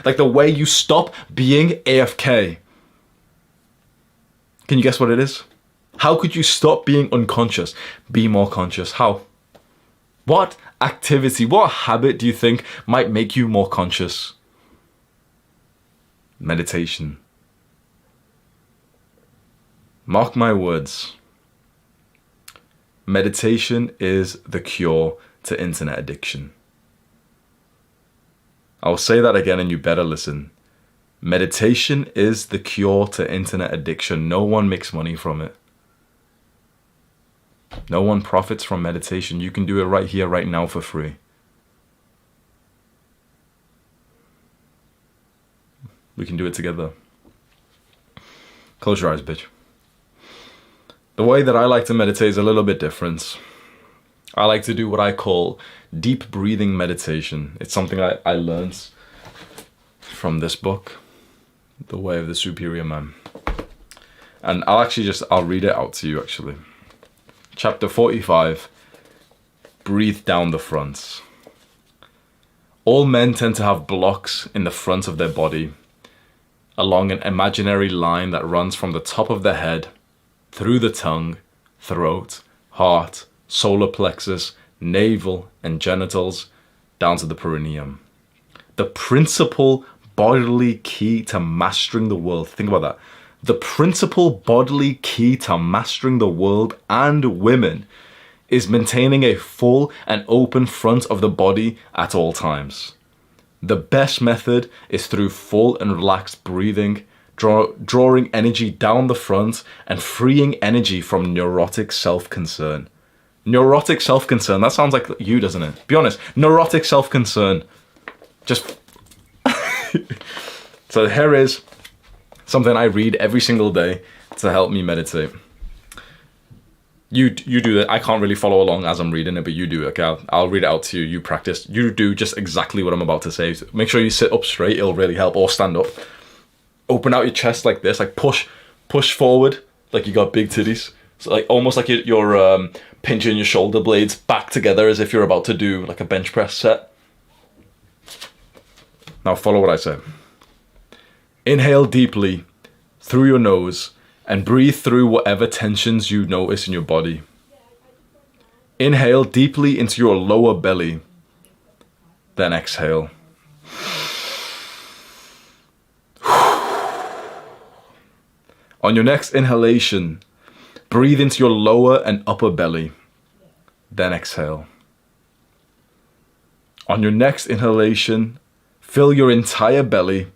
Like the way you stop being AFK. Can you guess what it is? How could you stop being unconscious? Be more conscious. How? What activity, what habit do you think might make you more conscious? Meditation. Mark my words. Meditation is the cure to internet addiction. I'll say that again and you better listen. Meditation is the cure to internet addiction. No one makes money from it. No one profits from meditation. You can do it right here, right now for free. We can do it together. Close your eyes, bitch. The way that I like to meditate is a little bit different. I like to do what I call deep breathing meditation. It's something I learned from this book, The Way of the Superior Man. And I'll read it out to you actually. Chapter 45, breathe down the front. All men tend to have blocks in the front of their body, along an imaginary line that runs from the top of the head, through the tongue, throat, heart, solar plexus, navel, and genitals, down to the perineum. The principal bodily key to mastering the world, think about that. The principal bodily key to mastering the world and women is maintaining a full and open front of the body at all times. The best method is through full and relaxed breathing, drawing energy down the front and freeing energy from neurotic self-concern. Neurotic self-concern, that sounds like you, doesn't it? Be honest, neurotic self-concern. Just... So here is something I read every single day to help me meditate. You do that. I can't really follow along as I'm reading it, but you do it, okay? I'll read it out to you. You practice. You do just exactly what I'm about to say. Make sure you sit up straight. It'll really help. Or stand up. Open out your chest like this. Like push forward like you got big titties. So like almost like you're pinching your shoulder blades back together as if you're about to do like a bench press set. Now follow what I say. Inhale deeply through your nose and breathe through whatever tensions you notice in your body. Inhale deeply into your lower belly, then exhale. On your next inhalation, breathe into your lower and upper belly, then exhale. On your next inhalation, fill your entire belly,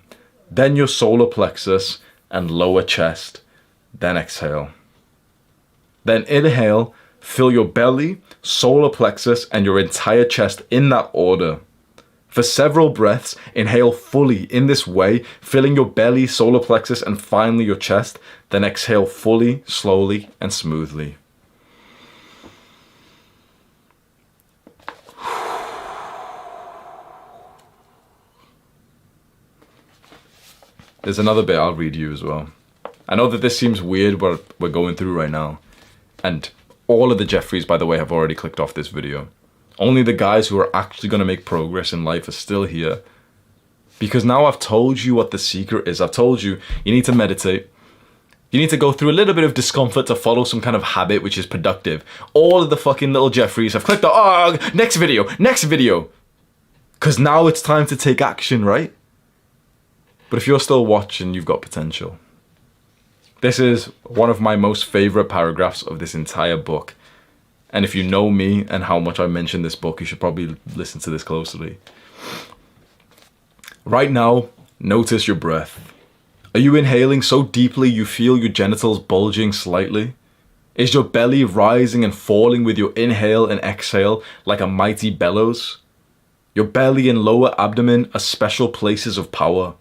then your solar plexus and lower chest, then exhale. Then inhale, fill your belly, solar plexus, and your entire chest in that order. For several breaths, inhale fully in this way, filling your belly, solar plexus, and finally your chest, then exhale fully, slowly, and smoothly. There's another bit I'll read you as well. I know that this seems weird what we're going through right now. And all of the Jeffreys, by the way, have already clicked off this video. Only the guys who are actually going to make progress in life are still here. Because now I've told you what the secret is. I've told you, you need to meditate. You need to go through a little bit of discomfort to follow some kind of habit which is productive. All of the fucking little Jeffreys have clicked on, next video. Because now it's time to take action, right? But if you're still watching, you've got potential. This is one of my most favorite paragraphs of this entire book. And if you know me and how much I mention this book, you should probably listen to this closely. Right now, notice your breath. Are you inhaling so deeply you feel your genitals bulging slightly? Is your belly rising and falling with your inhale and exhale like a mighty bellows? Your belly and lower abdomen are special places of power.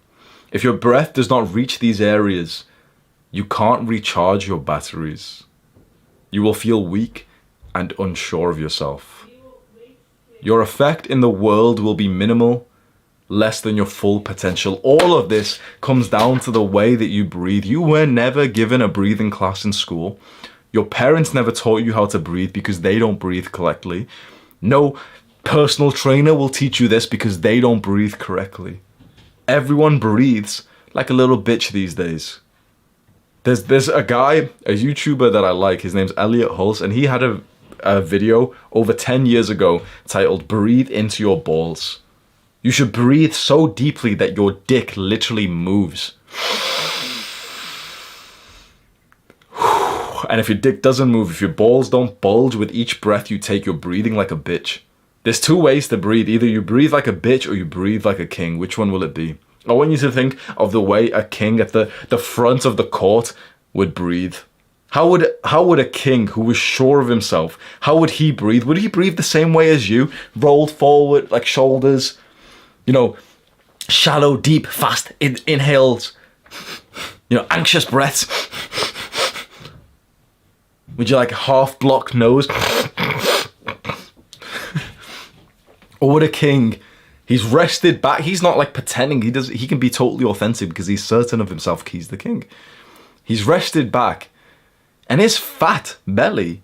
If your breath does not reach these areas, you can't recharge your batteries. You will feel weak and unsure of yourself. Your effect in the world will be minimal, less than your full potential. All of this comes down to the way that you breathe. You were never given a breathing class in school. Your parents never taught you how to breathe because they don't breathe correctly. No personal trainer will teach you this because they don't breathe correctly. Everyone breathes like a little bitch these days. There's a guy, a YouTuber that I like, his name's Elliot Hulse, and he had a video over 10 years ago titled "Breathe into your balls." You should breathe so deeply that your dick literally moves. And if your dick doesn't move, if your balls don't bulge with each breath you take, you're breathing like a bitch. There's two ways to breathe. Either you breathe like a bitch or you breathe like a king. Which one will it be? I want you to think of the way a king at the front of the court would breathe. How would a king who was sure of himself, how would he breathe? Would he breathe the same way as you? Rolled forward, like shoulders, you know, shallow, deep, fast inhales, you know, anxious breaths. Would you like a half-blocked nose? Or would a king, he's rested back, he's not like pretending, he can be totally authentic because he's certain of himself, he's the king. He's rested back and his fat belly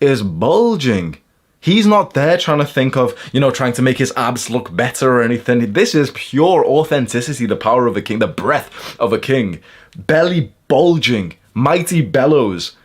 is bulging. He's not there trying to think of, you know, trying to make his abs look better or anything. This is pure authenticity, the power of a king, the breath of a king. Belly bulging, mighty bellows.